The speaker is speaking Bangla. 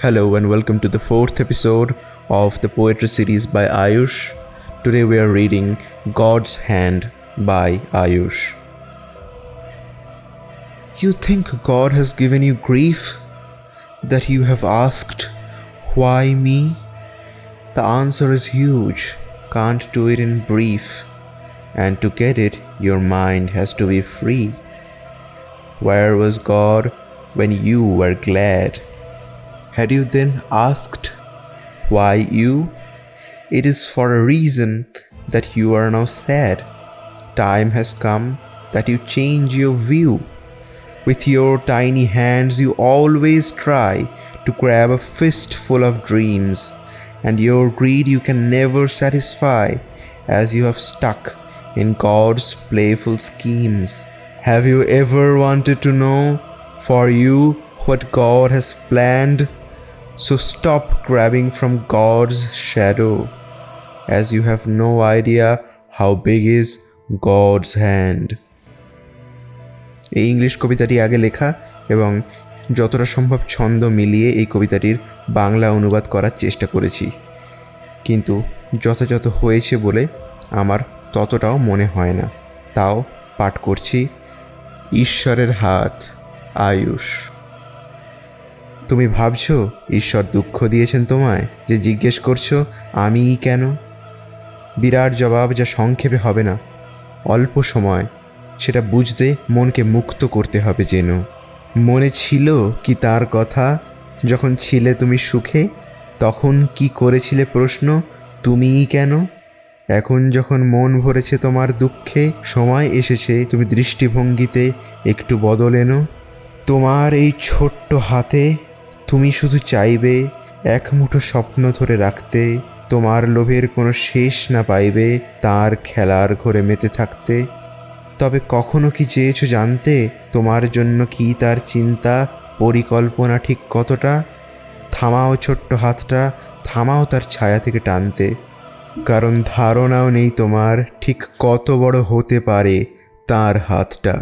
Hello and welcome to the fourth episode of the poetry series by Ayush. Today we are reading God's Hand by Ayush. You think God has given you grief? That you have asked, why me? The answer is huge, can't do it in brief. And to get it, your mind has to be free. Where was God when you were glad? Had you then asked, why you? It is for a reason that you are now sad. Time has come that you change your view. With your tiny hands you always try to grab a fistful of dreams, and your greed you can never satisfy as you have stuck in God's playful schemes. Have you ever wanted to know for you what God has planned? So stop grabbing from God's shadow, as you have no idea how big is God's hand. এই ইংলিশ কবিতাটি আগে লেখা এবং যতটা সম্ভব ছন্দ মিলিয়ে এই কবিতাটির বাংলা অনুবাদ করার চেষ্টা করেছি, কিন্তু যথাযথ হয়েছে বলে আমার ততটাও মনে হয় না। তাও পাঠ করছি। ঈশ্বরের হাত, আয়ুষ। তুমি ভাবছো ঈশ্বর দুঃখ দিয়েছেন তোমায়, যে জিজ্ঞেস করছো আমিই কেন? বিরাট জবাব যা সংক্ষেপে হবে না, অল্প সময় সেটা বুঝতে মনকে মুক্ত করতে হবে যেন। মনে ছিল কি তার কথা যখন ছিলে তুমি সুখে? তখন কি করেছিলে প্রশ্ন, তুমিই কেন? এখন যখন মন ভরেছে তোমার দুঃখে, সময় এসেছে তুমি দৃষ্টিভঙ্গিতে একটু বদল এনো। তোমার এই ছোট্ট হাতে তুমি শুধু চাইবে এক মুঠো স্বপ্ন ধরে রাখতে, তোমার লোভের কোনো শেষ না পাইবে তার খেলার ঘরে মেতে থাকতে। তবে কখনো কি চেয়েছো জানতে তোমার জন্য কি তার চিন্তা, পরিকল্পনা ঠিক কতটা? থামাও ছোট্ট হাতটা, থামাও তার ছায়া থেকে টানতে, কারণ ধারণাও নেই তোমার ঠিক কত বড় হতে পারে তার হাতটা।